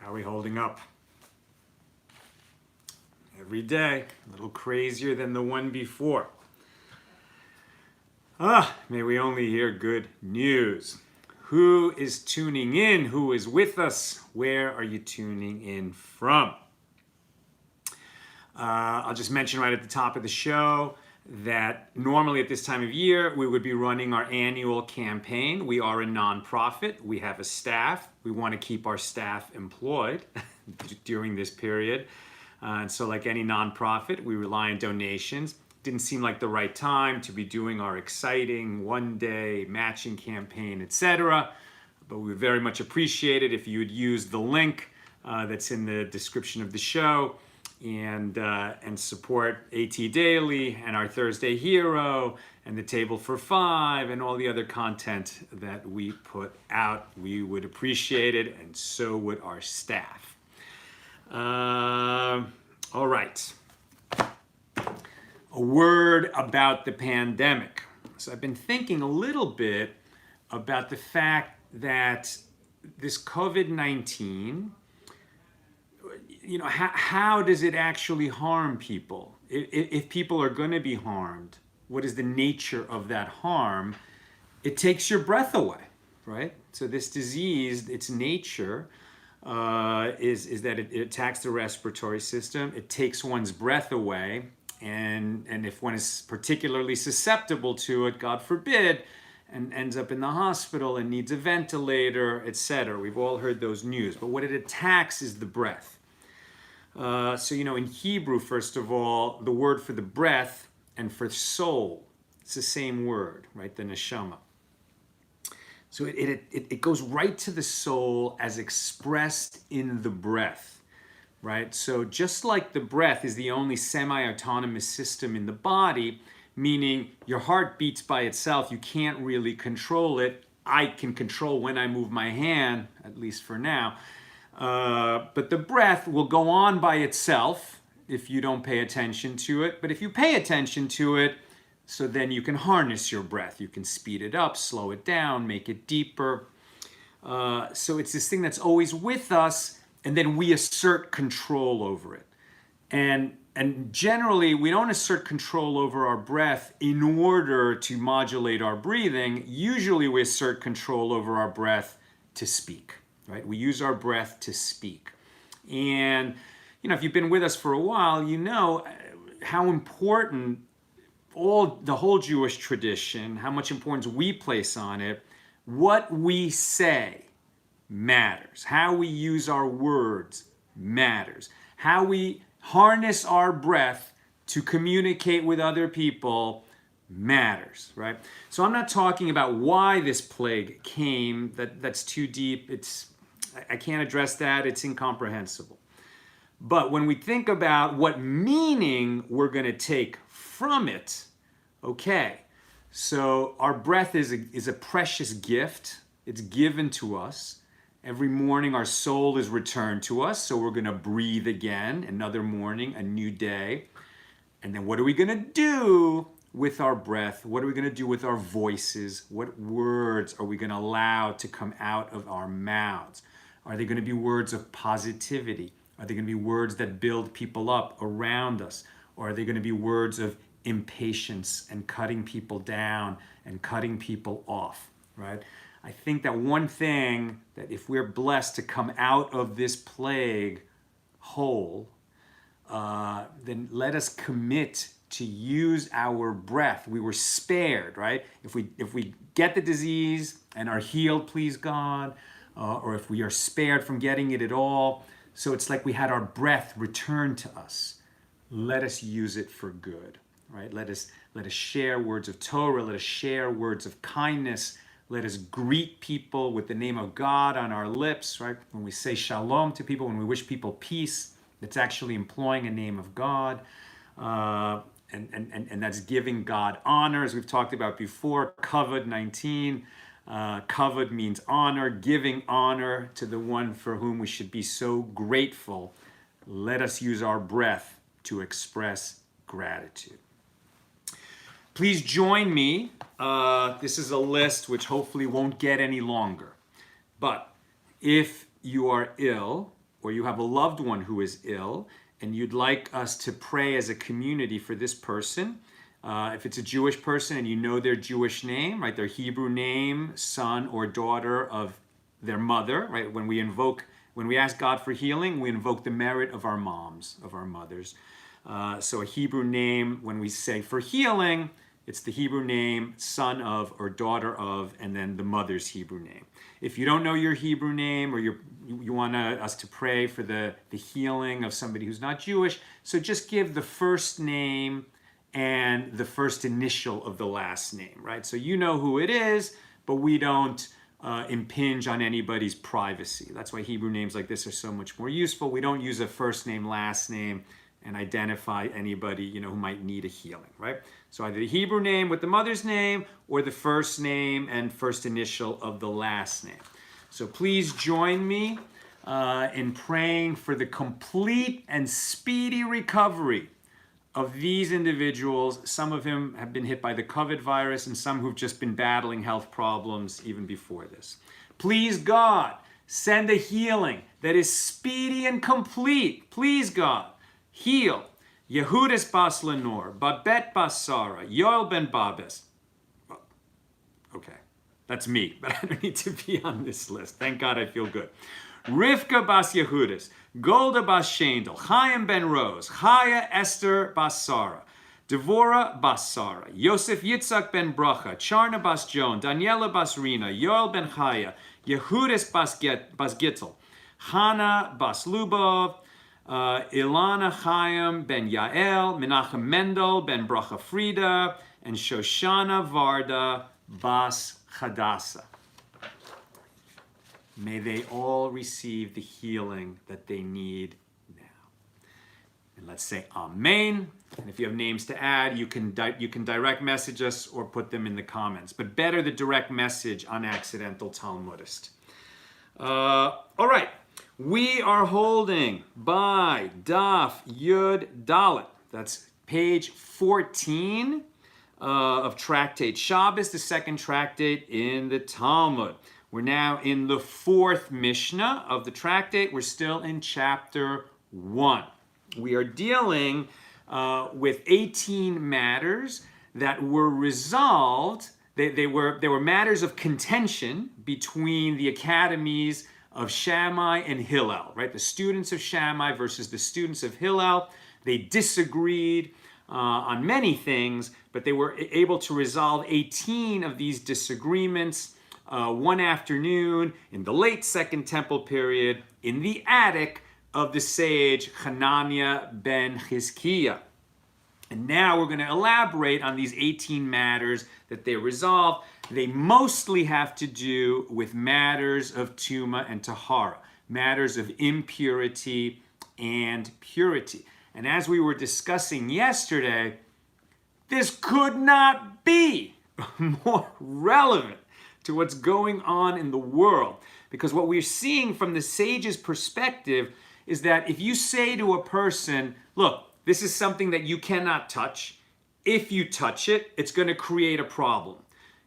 How are we holding up? Every day, a little crazier than the one before. May we only hear good news. Who is tuning in? Who is with us? Where are you tuning in from? I'll just mention right at the top of the show that normally at this time of year, we would be running our annual campaign. We are a nonprofit. We have a staff. We want to keep our staff employed during this period. And so like any nonprofit, we rely on donations. Didn't seem like the right time to be doing our exciting one-day matching campaign, etc. But we would very much appreciate it if you would use the link that's in the description of the show and support AT Daily and our Thursday Hero and the Table for Five and all the other content that we put out. We would appreciate it, and so would our staff. All right. A word about the pandemic. So I've been thinking a little bit about the fact that this COVID-19, how does it actually harm people? If people are going to be harmed, what is the nature of that harm? It takes your breath away, right? So this disease, its nature is that it attacks the respiratory system. It takes one's breath away. And if one is particularly susceptible to it, God forbid, and ends up in the hospital and needs a ventilator, etc. We've all heard those news. But what it attacks is the breath. So in Hebrew, first of all, the word for the breath and for soul, it's the same word, right? The neshama. So it goes right to the soul as expressed in the breath, right? So just like the breath is the only semi-autonomous system in the body, meaning your heart beats by itself, you can't really control it. I can control when I move my hand, at least for now. But the breath will go on by itself if you don't pay attention to it. But if you pay attention to it, so then you can harness your breath. You can speed it up, slow it down, make it deeper. So it's this thing that's always with us, and then we assert control over it. And generally, we don't assert control over our breath in order to modulate our breathing. Usually, we assert control over our breath to speak. Right? We use our breath to speak. And, if you've been with us for a while, you know how important the whole Jewish tradition, how much importance we place on it. What we say matters. How we use our words matters. How we harness our breath to communicate with other people matters, right? So I'm not talking about why this plague came. That's too deep. I can't address that. It's incomprehensible. But when we think about what meaning we're going to take from it, okay, so our breath is a precious gift. It's given to us. Every morning our soul is returned to us, so we're going to breathe again, another morning, a new day. And then what are we going to do with our breath? What are we going to do with our voices? What words are we going to allow to come out of our mouths? Are they going to be words of positivity? Are they going to be words that build people up around us? Or are they going to be words of impatience and cutting people down and cutting people off, right? I think that one thing that if we're blessed to come out of this plague whole, then let us commit to use our breath. We were spared, right? If we get the disease and are healed, please God, or if we are spared from getting it at all. So it's like we had our breath returned to us. Let us use it for good, right? Let us share words of Torah. Let us share words of kindness. Let us greet people with the name of God on our lips, right? When we say shalom to people, when we wish people peace, it's actually employing a name of God. And that's giving God honor, as we've talked about before. Kavod 19. Kavod means honor, giving honor to the one for whom we should be so grateful. Let us use our breath to express gratitude. Please join me. This is a list which hopefully won't get any longer. But if you are ill, or you have a loved one who is ill, and you'd like us to pray as a community for this person, if it's a Jewish person and you know their Jewish name, right, their Hebrew name, son or daughter of their mother, right, when we ask God for healing, we invoke the merit of our moms, of our mothers. So a Hebrew name, when we say for healing, it's the Hebrew name, son of or daughter of, and then the mother's Hebrew name. If you don't know your Hebrew name, or you want us to pray for the healing of somebody who's not Jewish, so just give the first name and the first initial of the last name, right? So you know who it is, but we don't impinge on anybody's privacy. That's why Hebrew names like this are so much more useful. We don't use a first name, last name, and identify anybody, who might need a healing, right? So either the Hebrew name with the mother's name, or the first name and first initial of the last name. So please join me in praying for the complete and speedy recovery of these individuals. Some of them have been hit by the COVID virus, and some who've just been battling health problems even before this. Please, God, send a healing that is speedy and complete. Please, God, heal Yehudis bas Lenore, Babet bas Sarah, Yoel ben Babes. Okay, that's me, but I don't need to be on this list. Thank God I feel good. Rivka bas Yehudis, Golda bas Shendel, Chaim ben Rose, Chaya Esther bas Sarah, Devorah bas Sarah, Yosef Yitzhak ben Bracha, Charna bas Joan, Daniela bas Rina, Yoel ben Chaya, Yehudis bas Gittel, Hannah bas Lubov, Ilana Chaim ben Yael, Menachem Mendel ben Bracha Frida, and Shoshana Varda bas Hadassah. May they all receive the healing that they need now. And let's say Amen. And if you have names to add, you can direct message us or put them in the comments. But better the direct message on Accidental Talmudist. All right. We are holding by Daf Yud Dalet. That's page 14 of Tractate Shabbos, the second tractate in the Talmud. We're now in the fourth Mishnah of the tractate. We're still in chapter 1. We are dealing with 18 matters that were resolved. They were matters of contention between the academies of Shammai and Hillel, right? The students of Shammai versus the students of Hillel. They disagreed on many things, but they were able to resolve 18 of these disagreements one afternoon in the late Second Temple period in the attic of the sage Hananiah ben Chizkiah. And now we're going to elaborate on these 18 matters that they resolve. They mostly have to do with matters of tumah and taharah, matters of impurity and purity. And as we were discussing yesterday, this could not be more relevant to what's going on in the world. Because what we're seeing from the sage's perspective is that if you say to a person, look, this is something that you cannot touch. If you touch it, it's going to create a problem.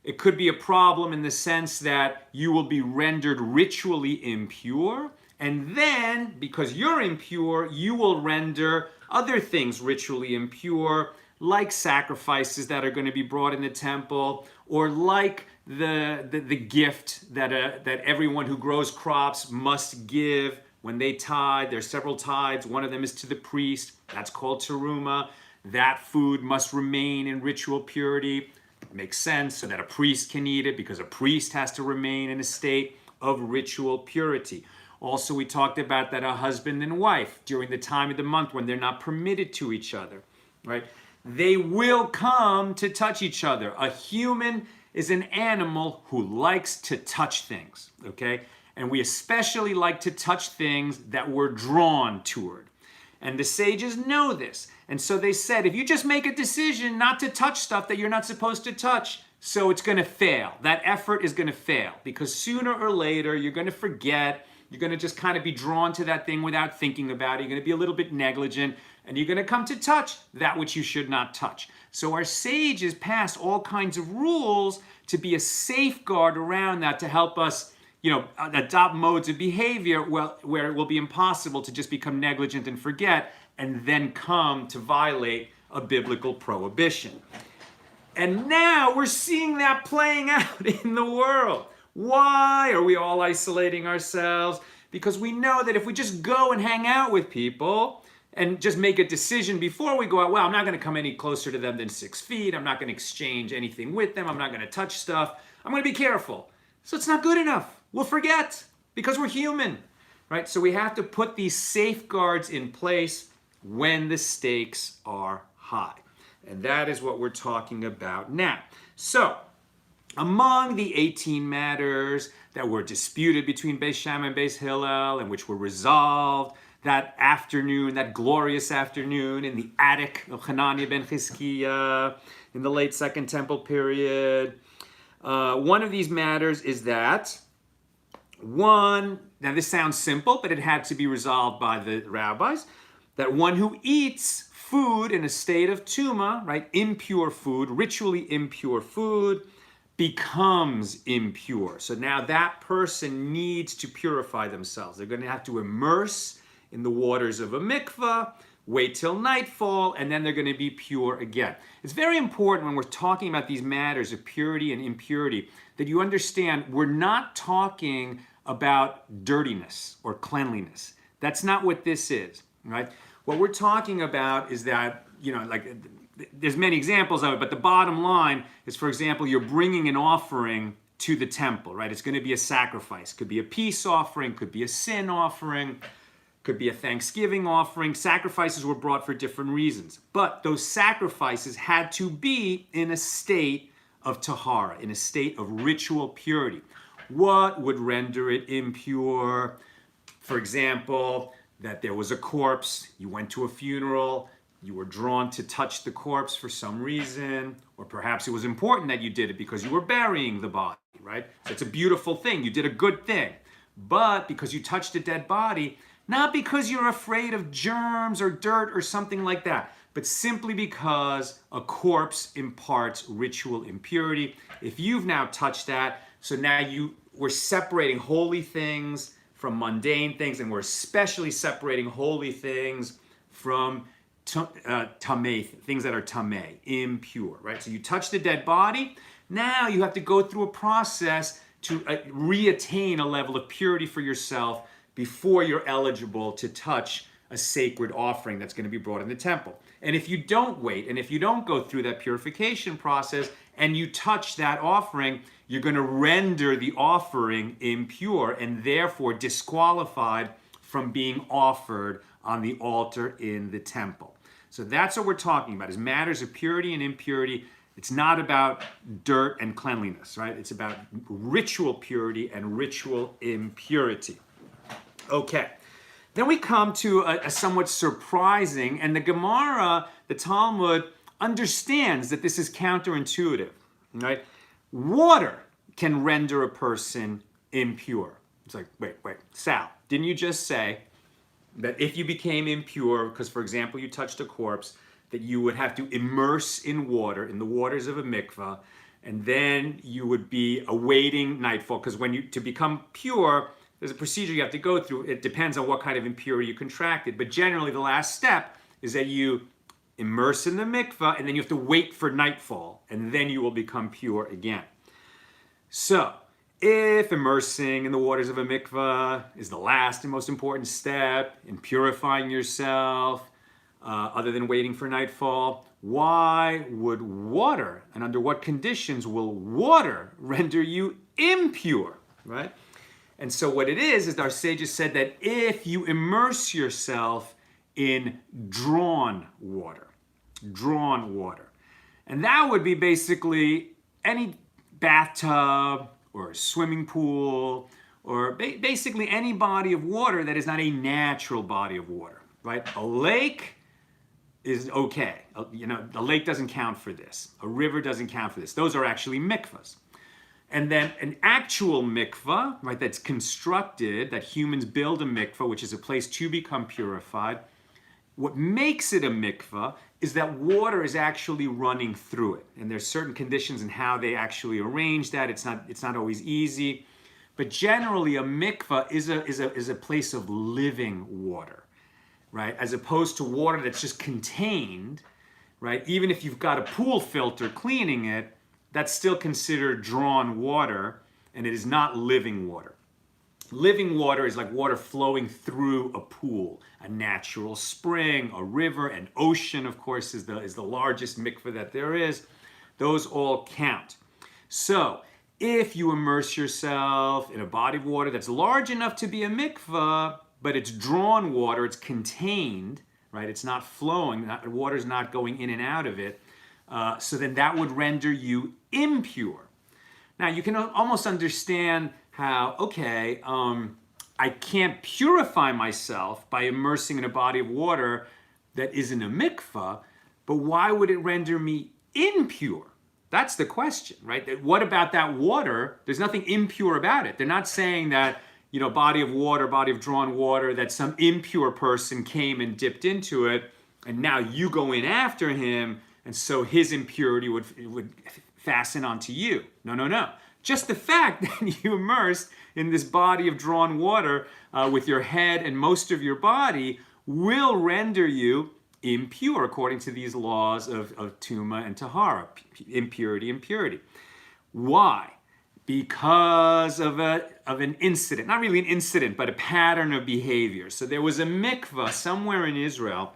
It could be a problem in the sense that you will be rendered ritually impure. And then, because you're impure, you will render other things ritually impure, like sacrifices that are going to be brought in the temple, or like the gift that everyone who grows crops must give when they tithe. There's several tithes. One of them is to the priest. That's called teruma. That food must remain in ritual purity. It makes sense so that a priest can eat it, because a priest has to remain in a state of ritual purity. Also, we talked about that a husband and wife, during the time of the month when they're not permitted to each other, right? They will come to touch each other. A human is an animal who likes to touch things, okay? And we especially like to touch things that we're drawn toward. And the sages know this. And so they said, if you just make a decision not to touch stuff that you're not supposed to touch, so it's going to fail. That effort is going to fail, because sooner or later you're going to forget. You're going to just kind of be drawn to that thing without thinking about it. You're going to be a little bit negligent, and you're going to come to touch that which you should not touch. So our sages passed all kinds of rules to be a safeguard around that, to help us adopt modes of behavior where it will be impossible to just become negligent and forget and then come to violate a biblical prohibition. And now we're seeing that playing out in the world. Why are we all isolating ourselves? Because we know that if we just go and hang out with people and just make a decision before we go out, well, I'm not going to come any closer to them than 6 feet. I'm not going to exchange anything with them. I'm not going to touch stuff. I'm going to be careful. So it's not good enough. We'll forget because we're human, right? So we have to put these safeguards in place when the stakes are high. And that is what we're talking about now. So, among the 18 matters that were disputed between Beis Shammai and Beis Hillel and which were resolved that afternoon, that glorious afternoon in the attic of Hananiah ben Chizkiah in the late Second Temple period, one of these matters is that now this sounds simple, but it had to be resolved by the rabbis, that one who eats food in a state of tumah, right, impure food, ritually impure food, becomes impure. So now that person needs to purify themselves. They're going to have to immerse in the waters of a mikveh, wait till nightfall, and then they're going to be pure again. It's very important when we're talking about these matters of purity and impurity that you understand we're not talking about dirtiness or cleanliness. That's not what this is, right? What we're talking about is that, there's many examples of it, but the bottom line is, for example, you're bringing an offering to the temple, right? It's going to be a sacrifice. Could be a peace offering, could be a sin offering, could be a thanksgiving offering. Sacrifices were brought for different reasons, but those sacrifices had to be in a state of taharah, in a state of ritual purity. What would render it impure? For example, that there was a corpse, you went to a funeral, you were drawn to touch the corpse for some reason, or perhaps it was important that you did it because you were burying the body, right? So it's a beautiful thing, you did a good thing. But because you touched a dead body, not because you're afraid of germs or dirt or something like that, but simply because a corpse imparts ritual impurity. If you've now touched that, so now we're separating holy things from mundane things, and we're especially separating holy things from tameh, things that are tameh, impure, right? So you touch the dead body, now you have to go through a process to reattain a level of purity for yourself before you're eligible to touch a sacred offering that's going to be brought in the temple. And if you don't wait, and if you don't go through that purification process, and you touch that offering, you're going to render the offering impure and therefore disqualified from being offered on the altar in the temple. So that's what we're talking about, is matters of purity and impurity. It's not about dirt and cleanliness, right? It's about ritual purity and ritual impurity. Okay. Then we come to a somewhat surprising, and the Gemara, the Talmud, understands that this is counterintuitive, right? Water can render a person impure. It's like, wait, Sal, didn't you just say that if you became impure, because, for example, you touched a corpse, that you would have to immerse in water, in the waters of a mikveh, and then you would be awaiting nightfall, because to become pure, there's a procedure you have to go through. It depends on what kind of impurity you contracted, but generally the last step is that you immerse in the mikveh, and then you have to wait for nightfall, and then you will become pure again. So, if immersing in the waters of a mikveh is the last and most important step in purifying yourself, other than waiting for nightfall, why would water, and under what conditions will water render you impure, right? And so what it is our sages said that if you immerse yourself in drawn water, and that would be basically any bathtub or a swimming pool or basically any body of water that is not a natural body of water, right? A lake is okay. The lake doesn't count for this. A river doesn't count for this. Those are actually mikvahs. And then an actual mikvah, right, that's constructed, that humans build a mikvah, which is a place to become purified. What makes it a mikvah is that water is actually running through it. And there's certain conditions in how they actually arrange that. It's not always easy. But generally, a mikvah is a place of living water, right? As opposed to water that's just contained, right? Even if you've got a pool filter cleaning it, that's still considered drawn water, and it is not living water. Living water is like water flowing through a pool, a natural spring, a river, an ocean, of course, is the largest mikveh that there is. Those all count. So, if you immerse yourself in a body of water that's large enough to be a mikveh, but it's drawn water, it's contained, right? It's not flowing, water's not going in and out of it, so then that would render you impure. Now, you can almost understand how, okay, I can't purify myself by immersing in a body of water that isn't a mikveh, but why would it render me impure? That's the question, right? What about that water? There's nothing impure about it. They're not saying that, body of water, body of drawn water, that some impure person came and dipped into it, and now you go in after him, and so his impurity would fasten onto you. No. Just the fact that you immersed in this body of drawn water with your head and most of your body will render you impure according to these laws of tumah and taharah, impurity. Why? Because of an incident, not really an incident, but a pattern of behavior. So there was a mikveh somewhere in Israel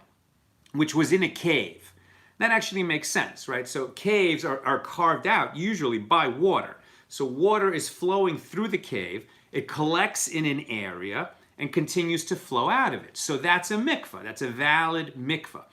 which was in a cave. That actually makes sense, right? So caves are carved out usually by water. So water is flowing through the cave, it collects in an area and continues to flow out of it. So that's a mikveh, that's a valid mikveh.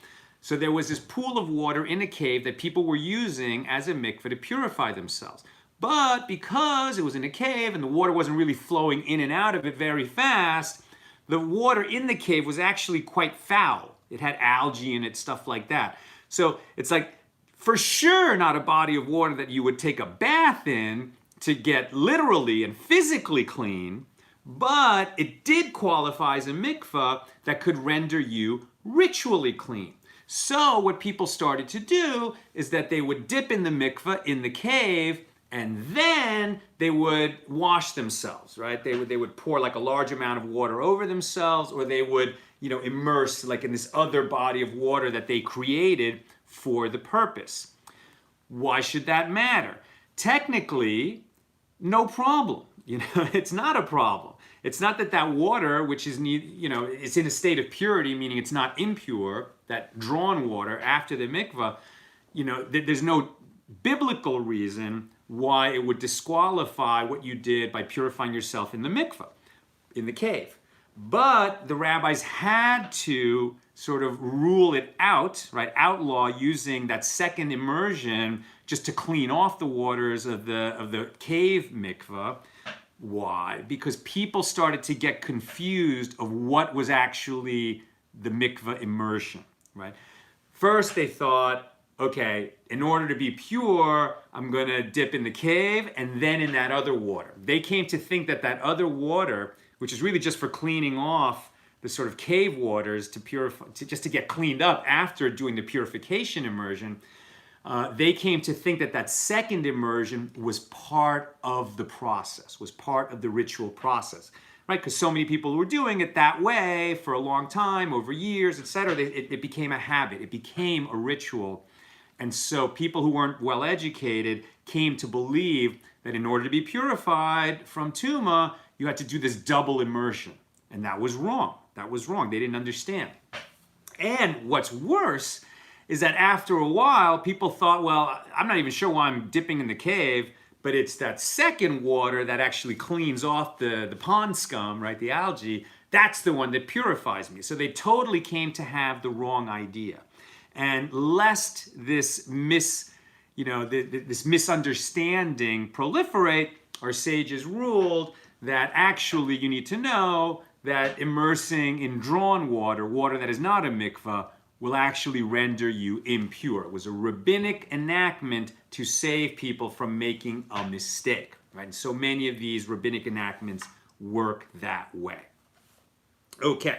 So there was this pool of water in a cave that people were using as a mikveh to purify themselves. But because it was in a cave and the water wasn't really flowing in and out of it very fast, the water in the cave was actually quite foul. It had algae in it, stuff like that. So it's like, for sure not a body of water that you would take a bath in to get literally and physically clean, but it did qualify as a mikveh that could render you ritually clean. So what people started to do is that they would dip in the mikveh in the cave, and then they would wash themselves, right? They would pour like a large amount of water over themselves, or they would, immerse like in this other body of water that they created for the purpose. Why should that matter? Technically, no problem. It's not a problem. It's not that water, which is, it's in a state of purity, meaning it's not impure, that drawn water after the mikveh, there's no biblical reason why it would disqualify what you did by purifying yourself in the mikveh, in the cave. But the rabbis had to sort of rule it out, right? Outlaw using that second immersion just to clean off the waters of the cave mikveh. Why? Because people started to get confused of what was actually the mikveh immersion, right? First they thought, okay, in order to be pure, I'm going to dip in the cave and then in that other water. They came to think that other water, which is really just for cleaning off the sort of cave waters to purify, just to get cleaned up after doing the purification immersion, they came to think that second immersion was part of the process, was part of the ritual process, right? Because so many people were doing it that way for a long time, over years, etc. It became a habit. It became a ritual. And so people who weren't well educated came to believe that in order to be purified from tumah, you had to do this double immersion. And that was wrong. That was wrong. They didn't understand. And what's worse is that after a while, people thought, well, I'm not even sure why I'm dipping in the cave, but it's that second water that actually cleans off the pond scum, right, the algae, that's the one that purifies me. So they totally came to have the wrong idea. And lest this misunderstanding proliferate, our sages ruled that actually you need to know that immersing in drawn water, water that is not a mikveh, will actually render you impure. It was a rabbinic enactment to save people from making a mistake, right? And so many of these rabbinic enactments work that way. Okay.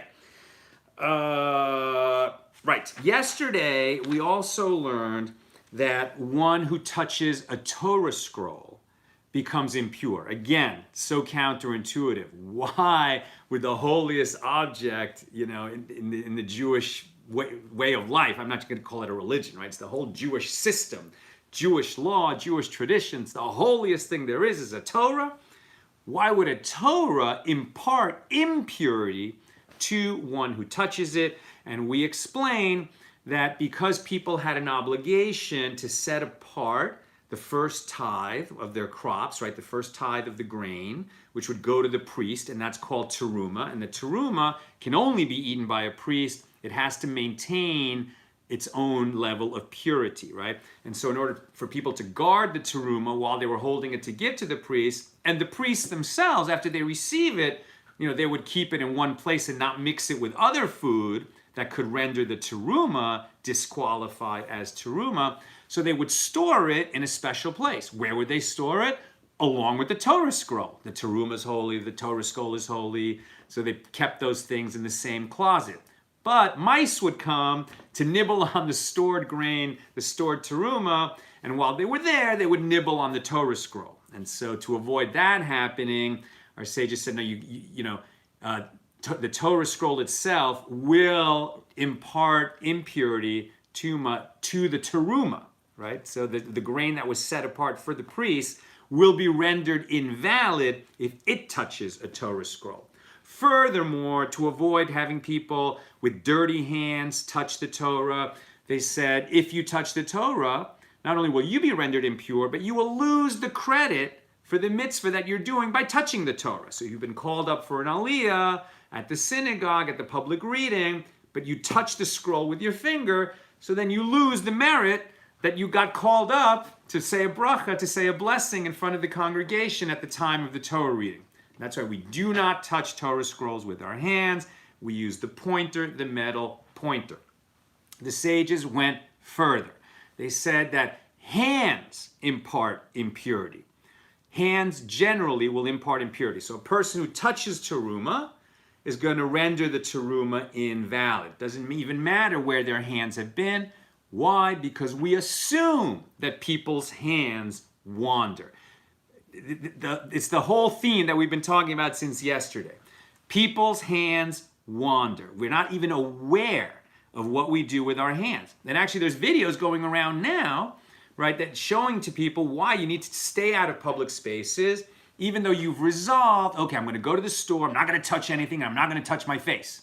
Right. Yesterday, we also learned that one who touches a Torah scroll becomes impure. Again, so counterintuitive. Why would the holiest object, in the Jewish way of life, I'm not going to call it a religion, right? It's the whole Jewish system, Jewish law, Jewish traditions. The holiest thing there is a Torah. Why would a Torah impart impurity to one who touches it? And we explain that because people had an obligation to set apart the first tithe of their crops, right? The first tithe of the grain, which would go to the priest, and that's called terumah. And the terumah can only be eaten by a priest. It has to maintain its own level of purity, right? And so in order for people to guard the terumah while they were holding it to give to the priest, and the priests themselves, after they receive it, they would keep it in one place and not mix it with other food that could render the terumah disqualified as terumah. So they would store it in a special place. Where would they store it? Along with the Torah scroll. The terumah is holy, the Torah scroll is holy. So they kept those things in the same closet. But mice would come to nibble on the stored grain, the stored terumah, and while they were there, they would nibble on the Torah scroll. And so to avoid that happening, our sages said, no, the Torah scroll itself will impart impurity, tumah, to the terumah, right? So the grain that was set apart for the priest will be rendered invalid if it touches a Torah scroll. Furthermore, to avoid having people with dirty hands touch the Torah, they said, if you touch the Torah, not only will you be rendered impure, but you will lose the credit for the mitzvah that you're doing by touching the Torah. So you've been called up for an aliyah at the synagogue, at the public reading, but you touch the scroll with your finger, so then you lose the merit that you got called up to say a bracha, to say a blessing in front of the congregation at the time of the Torah reading. That's why we do not touch Torah scrolls with our hands. We use the pointer, the metal pointer. The sages went further. They said that hands impart impurity. Hands generally will impart impurity. So a person who touches terumah is going to render the terumah invalid. Doesn't even matter where their hands have been. Why? Because we assume that people's hands wander. It's the whole theme that we've been talking about since yesterday. People's hands wander. We're not even aware of what we do with our hands. And actually there's videos going around now, right, that showing to people why you need to stay out of public spaces, even though you've resolved, okay, I'm going to go to the store, I'm not going to touch anything, I'm not going to touch my face,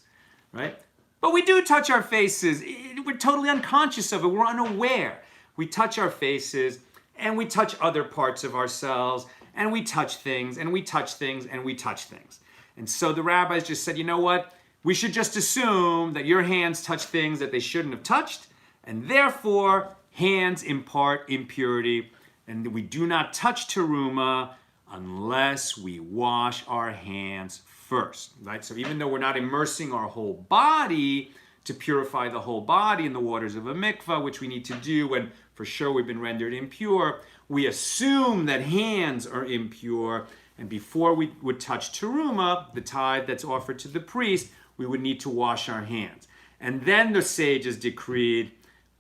right? But we do touch our faces. We're totally unconscious of it. We're unaware. We touch our faces, and we touch other parts of ourselves, and we touch things, and we touch things, and we touch things. And so the rabbis just said, you know what? We should just assume that your hands touch things that they shouldn't have touched, and therefore hands impart impurity, and we do not touch terumah unless we wash our hands first, right? So even though we're not immersing our whole body to purify the whole body in the waters of a mikvah, which we need to do when for sure we've been rendered impure, we assume that hands are impure, and before we would touch terumah, the tithe that's offered to the priest, we would need to wash our hands. And then the sages decreed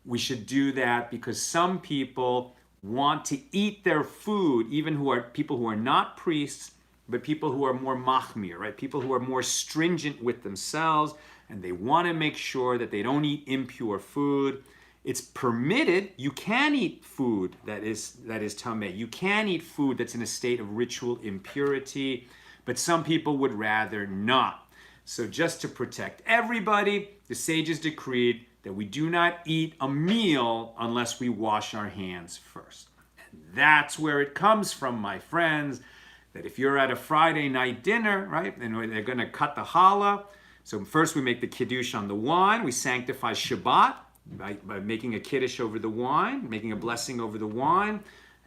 we should do that because some people want to eat their food, even people who are not priests, but people who are more machmir, right? People who are more stringent with themselves, and they want to make sure that they don't eat impure food. It's permitted. You can eat food that is tameh. You can eat food that's in a state of ritual impurity, but some people would rather not. So just to protect everybody, the sages decreed that we do not eat a meal unless we wash our hands first. And that's where it comes from, my friends, that if you're at a Friday night dinner, right, and they're going to cut the challah, so first we make the kiddush on the wine, we sanctify Shabbat by making a kiddush over the wine, making a blessing over the wine,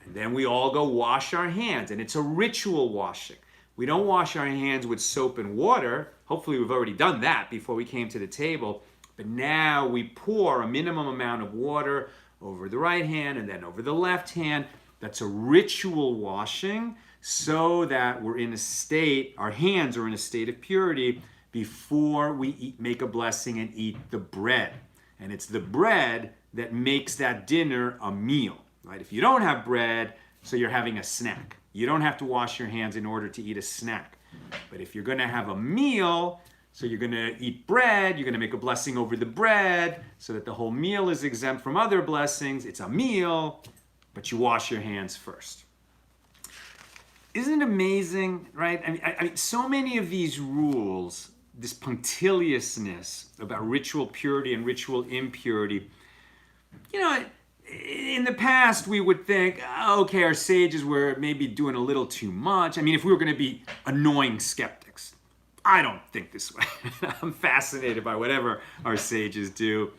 and then we all go wash our hands, and it's a ritual washing. We don't wash our hands with soap and water. Hopefully we've already done that before we came to the table. But now we pour a minimum amount of water over the right hand and then over the left hand. That's a ritual washing so that we're in a state, our hands are in a state of purity before we make a blessing and eat the bread. And it's the bread that makes that dinner a meal, right? If you don't have bread, so you're having a snack. You don't have to wash your hands in order to eat a snack. But if you're going to have a meal, so you're going to eat bread, you're going to make a blessing over the bread so that the whole meal is exempt from other blessings. It's a meal, but you wash your hands first. Isn't it amazing, right? I mean, so many of these rules, this punctiliousness about ritual purity and ritual impurity, you know, in the past we would think, okay, our sages were maybe doing a little too much. I mean, if we were going to be annoying skeptics, I don't think this way. I'm fascinated by whatever our sages do.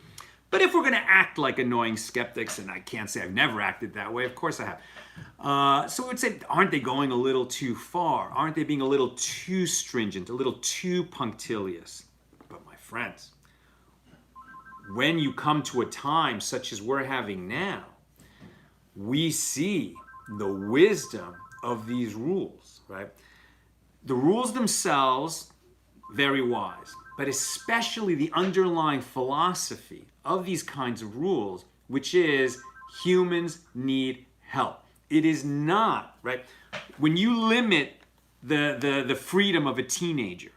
But if we're going to act like annoying skeptics, and I can't say I've never acted that way, of course I have. So I would say, aren't they going a little too far? Aren't they being a little too stringent, a little too punctilious? But my friends, when you come to a time such as we're having now, we see the wisdom of these rules, right? The rules themselves, very wise, but especially the underlying philosophy of these kinds of rules, which is humans need help. It is not, right? When you limit the freedom of a teenager,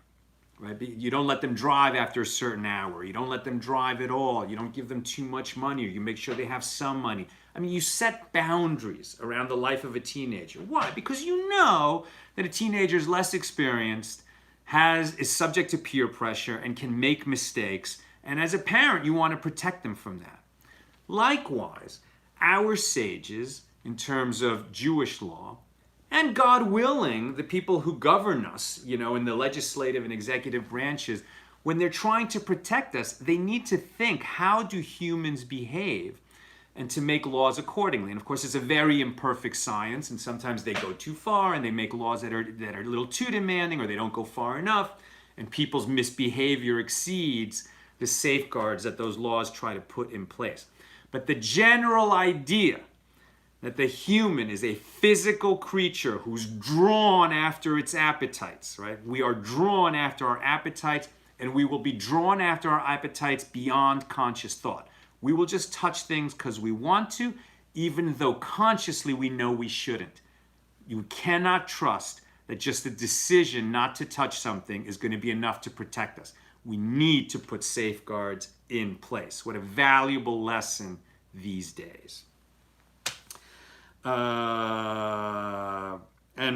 right? You don't let them drive after a certain hour. You don't let them drive at all. You don't give them too much money, or you make sure they have some money. I mean, you set boundaries around the life of a teenager. Why? Because you know that a teenager is less experienced, is subject to peer pressure, and can make mistakes. And as a parent, you want to protect them from that. Likewise, our sages, in terms of Jewish law, and God willing, the people who govern us, you know, in the legislative and executive branches, when they're trying to protect us, they need to think, how do humans behave? And to make laws accordingly. And of course, it's a very imperfect science, and sometimes they go too far and they make laws that are a little too demanding, or they don't go far enough, and people's misbehavior exceeds the safeguards that those laws try to put in place. But the general idea that the human is a physical creature who's drawn after its appetites, right? We are drawn after our appetites, and we will be drawn after our appetites beyond conscious thought. We will just touch things because we want to, even though consciously we know we shouldn't. You cannot trust that just the decision not to touch something is going to be enough to protect us. We need to put safeguards in place. What a valuable lesson these days. And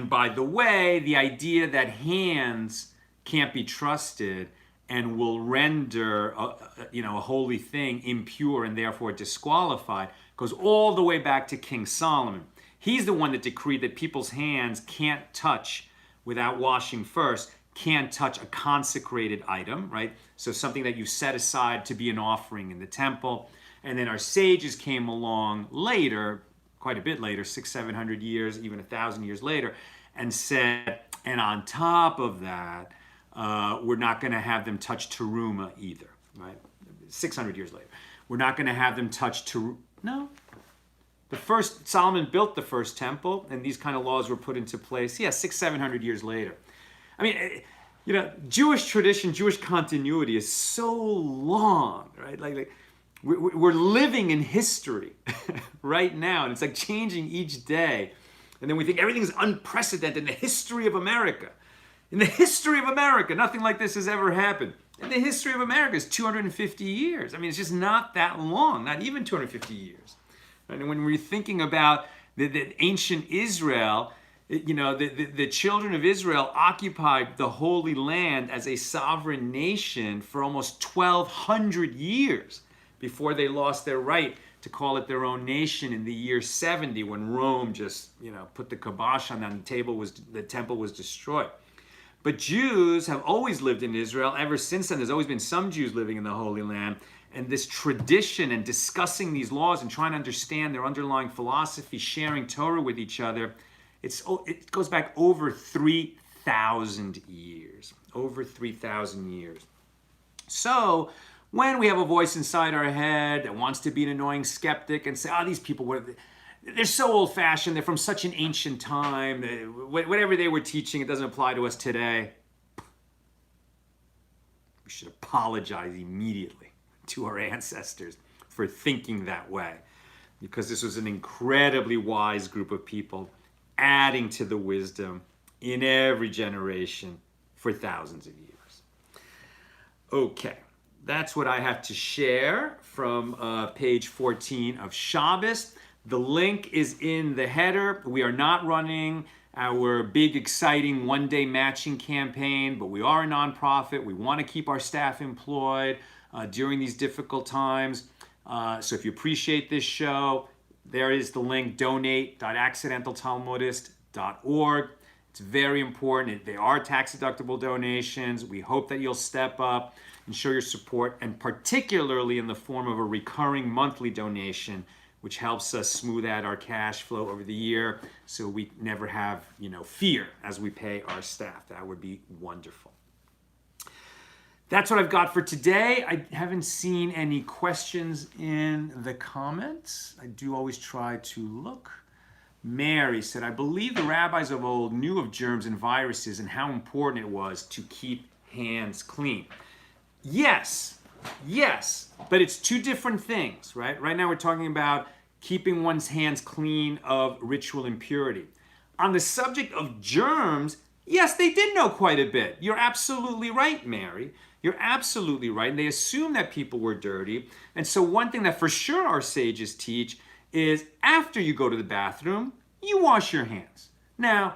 by the way, the idea that hands can't be trusted and will render a holy thing impure and therefore disqualified goes all the way back to King Solomon. He's the one that decreed that people's hands can't touch without washing first, can't touch a consecrated item, right? So something that you set aside to be an offering in the temple. And then our sages came along later, quite a bit later, 600-700 years, even 1,000 years later, and said, and on top of that, we're not going to have them touch teruma either, right? 600 years later. We're not going to have them touch teruma. No. Solomon built the first temple, and these kind of laws were put into place, 600-700 years later. I mean, Jewish tradition, Jewish continuity is so long, right? Like we're living in history right now, and it's like changing each day. And then we think everything's unprecedented in the history of America. In the history of America, nothing like this has ever happened. And the history of America is 250 years. I mean, it's just not that long, not even 250 years. And when we're thinking about the ancient Israel, the children of Israel occupied the Holy Land as a sovereign nation for almost 1,200 years before they lost their right to call it their own nation in the year 70, when Rome just, put the kibosh on that, and the temple was destroyed. But Jews have always lived in Israel. Ever since then, there's always been some Jews living in the Holy Land. And this tradition and discussing these laws and trying to understand their underlying philosophy, sharing Torah with each other, it goes back over 3,000 years. Over 3,000 years. So when we have a voice inside our head that wants to be an annoying skeptic and say, these people, they're so old-fashioned, they're from such an ancient time, whatever they were teaching, it doesn't apply to us today. We should apologize immediately to our ancestors for thinking that way, because this was an incredibly wise group of people, adding to the wisdom in every generation for thousands of years. Okay, that's what I have to share from page 14 of Shabbos. The link is in the header. We are not running our big, exciting one-day matching campaign, but we are a nonprofit. We want to keep our staff employed during these difficult times. So if you appreciate this show, there is the link, donate.accidentaltalmudist.org. It's very important. They are tax-deductible donations. We hope that you'll step up and show your support, and particularly in the form of a recurring monthly donation, which helps us smooth out our cash flow over the year so we never have, fear as we pay our staff. That would be wonderful. That's what I've got for today. I haven't seen any questions in the comments. I do always try to look. Mary said, I believe the rabbis of old knew of germs and viruses and how important it was to keep hands clean. Yes, but it's two different things, right? Right now we're talking about keeping one's hands clean of ritual impurity. On the subject of germs, yes, they did know quite a bit. You're absolutely right, Mary. You're absolutely right. And they assumed that people were dirty. And so one thing that for sure our sages teach is after you go to the bathroom, you wash your hands. Now,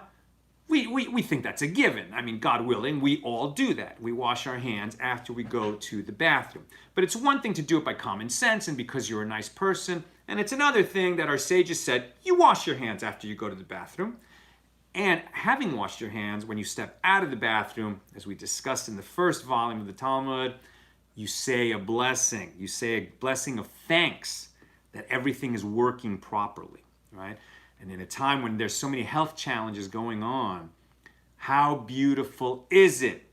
we think that's a given. I mean, God willing, we all do that. We wash our hands after we go to the bathroom. But it's one thing to do it by common sense and because you're a nice person. And it's another thing that our sages said, you wash your hands after you go to the bathroom. And having washed your hands, when you step out of the bathroom, as we discussed in the first volume of the Talmud, you say a blessing. You say a blessing of thanks that everything is working properly, right? And in a time when there's so many health challenges going on, how beautiful is it?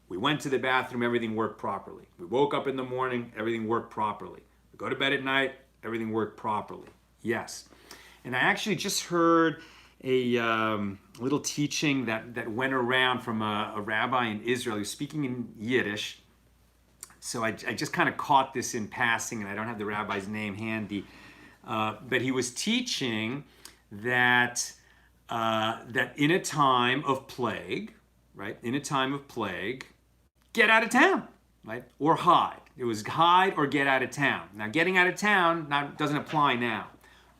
We went to the bathroom, everything worked properly. We woke up in the morning, everything worked properly. We go to bed at night, everything worked properly. Yes. And I actually just heard a little teaching that went around from a rabbi in Israel who's speaking in Yiddish. So I just kind of caught this in passing, and I don't have the rabbi's name handy. But he was teaching that in a time of plague, right? In a time of plague, get out of town, right? Or hide. It was hide or get out of town. Now, getting out of town doesn't apply now.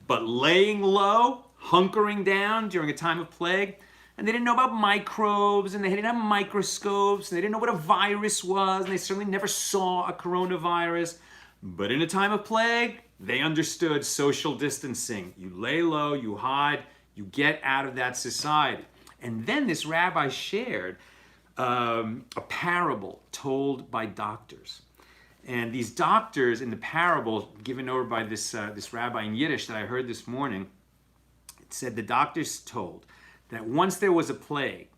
But laying low, hunkering down during a time of plague, and they didn't know about microbes, and they didn't have microscopes, and they didn't know what a virus was, and they certainly never saw a coronavirus. But in a time of plague, they understood social distancing. You lay low, you hide, you get out of that society. And then this rabbi shared a parable told by doctors. And these doctors in the parable given over by this rabbi in Yiddish that I heard this morning, it said the doctors told that once there was a plague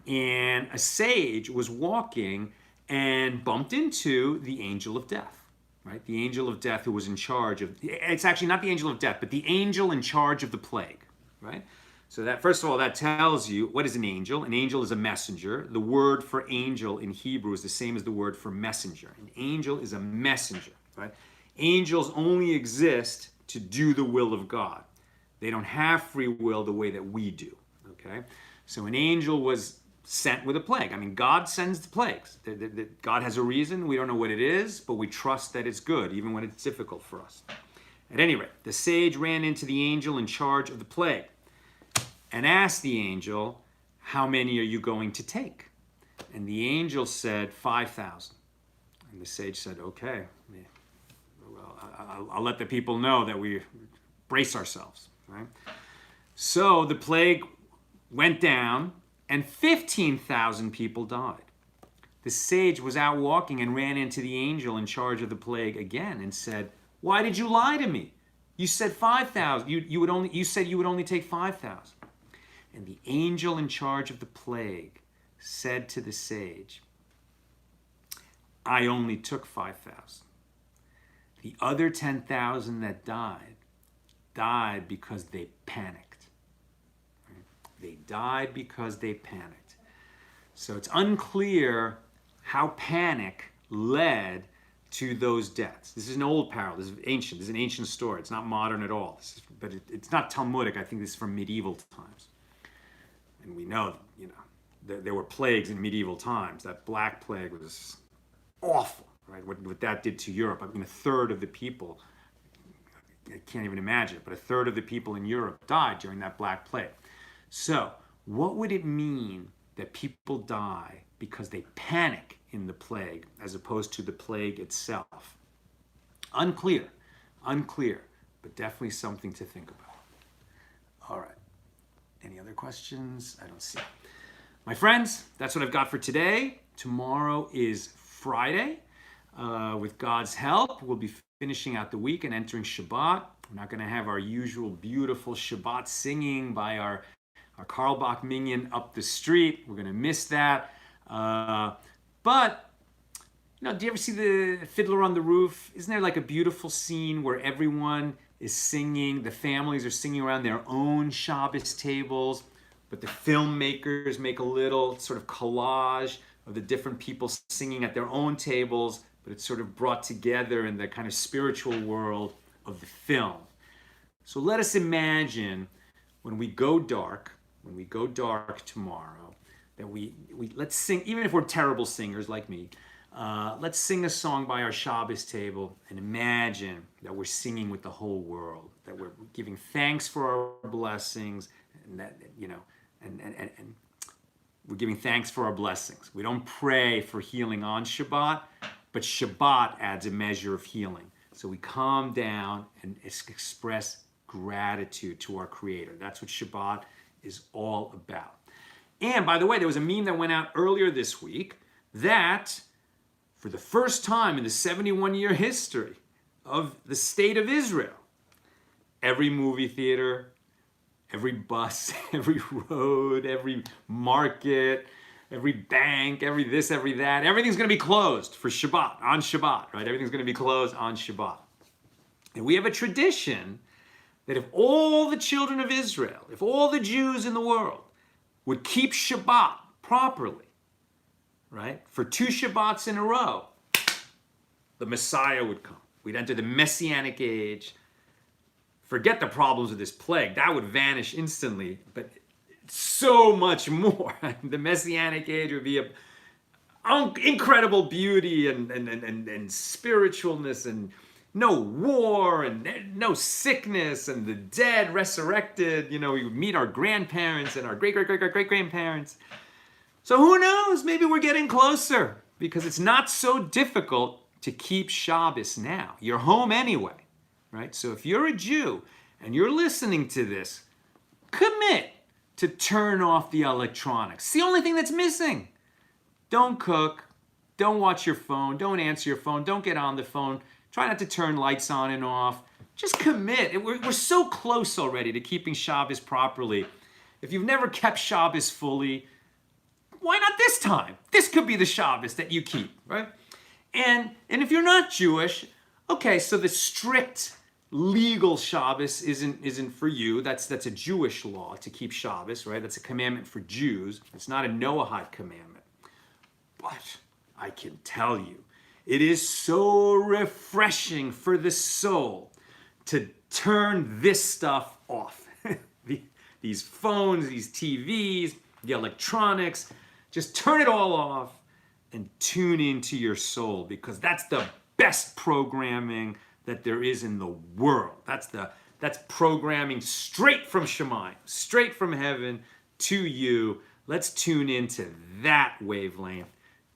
and a sage was walking and bumped into the angel of death, right? The angel of death who was in charge of, it's actually not the angel of death, but the angel in charge of the plague, right? So that, first of all, that tells you, what is an angel? An angel is a messenger. The word for angel in Hebrew is the same as the word for messenger. An angel is a messenger, right? Angels only exist to do the will of God. They don't have free will the way that we do, okay? So an angel was sent with a plague. I mean, God sends the plagues. God has a reason. We don't know what it is, but we trust that it's good, even when it's difficult for us. At any rate, the sage ran into the angel in charge of the plague and asked the angel, how many are you going to take? And the angel said, 5,000. And the sage said, okay, well, I'll let the people know that we brace ourselves, right? So the plague went down and 15,000 people died. The sage was out walking and ran into the angel in charge of the plague again and said, why did you lie to me? You said 5,000. You said you would only take 5,000. And the angel in charge of the plague said to the sage, I only took 5,000. The other 10,000 that died because they panicked. They died because they panicked. So it's unclear how panic led to those deaths. This is an old parable. This is ancient. This is an ancient story. It's not modern at all. But it's not Talmudic. I think this is from medieval times. know, there were plagues in medieval times. That Black Plague was awful, right? What that did to Europe. I mean, a third of the people, I can't even imagine it, but a third of the people in Europe died during that Black Plague. So what would it mean that people die because they panic in the plague as opposed to the plague itself? Unclear, but definitely something to think about. All right. Any other questions? I don't see. My friends, that's what I've got for today. Tomorrow is Friday. With God's help, we'll be finishing out the week and entering Shabbat. We're not going to have our usual beautiful Shabbat singing by our Carlbach minion up the street. We're going to miss that. But do you ever see the Fiddler on the Roof? Isn't there like a beautiful scene where everyone is singing, the families are singing around their own Shabbos tables, but the filmmakers make a little sort of collage of the different people singing at their own tables, but it's sort of brought together in the kind of spiritual world of the film. So let us imagine when we go dark tomorrow, that we let's sing, even if we're terrible singers like me, let's sing a song by our Shabbos table and imagine that we're singing with the whole world, that we're giving thanks for our blessings, and that, and we're giving thanks for our blessings. We don't pray for healing on Shabbat, but Shabbat adds a measure of healing. So we calm down and express gratitude to our Creator. That's what Shabbat is all about. And by the way, there was a meme that went out earlier this week that for the first time in the 71-year history of the state of Israel, every movie theater, every bus, every road, every market, every bank, every this, every that, everything's going to be closed for Shabbat, on Shabbat, right? Everything's going to be closed on Shabbat. And we have a tradition that if all the children of Israel, if all the Jews in the world would keep Shabbat properly, right, for 2 Shabbats in a row, the Messiah would come. We'd enter the Messianic age. Forget the problems of this plague. That would vanish instantly, but so much more. The Messianic age would be of incredible beauty and spiritualness, and no war and no sickness, and the dead resurrected. We would meet our grandparents and our great-great-great-great-great-grandparents. So who knows? Maybe we're getting closer, because it's not so difficult to keep Shabbos now. You're home anyway, right? So if you're a Jew and you're listening to this, commit to turn off the electronics. It's the only thing that's missing. Don't cook. Don't watch your phone. Don't answer your phone. Don't get on the phone. Try not to turn lights on and off. Just commit. We're so close already to keeping Shabbos properly. If you've never kept Shabbos fully, why not this time? This could be the Shabbos that you keep, right? And if you're not Jewish, okay, so the strict legal Shabbos isn't for you. That's a Jewish law to keep Shabbos, right? That's a commandment for Jews. It's not a Noahide commandment. But I can tell you, it is so refreshing for the soul to turn this stuff off. These phones, these TVs, the electronics, just turn it all off and tune into your soul, because that's the best programming that there is in the world. That's programming straight from Shemayim, straight from heaven to you. Let's tune into that wavelength,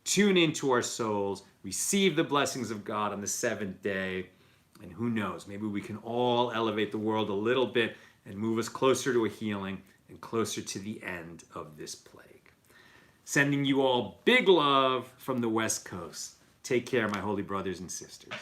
tune into our souls, receive the blessings of God on the 7th day, and who knows, maybe we can all elevate the world a little bit and move us closer to a healing and closer to the end of this plague. Sending you all big love from the West Coast. Take care, my holy brothers and sisters.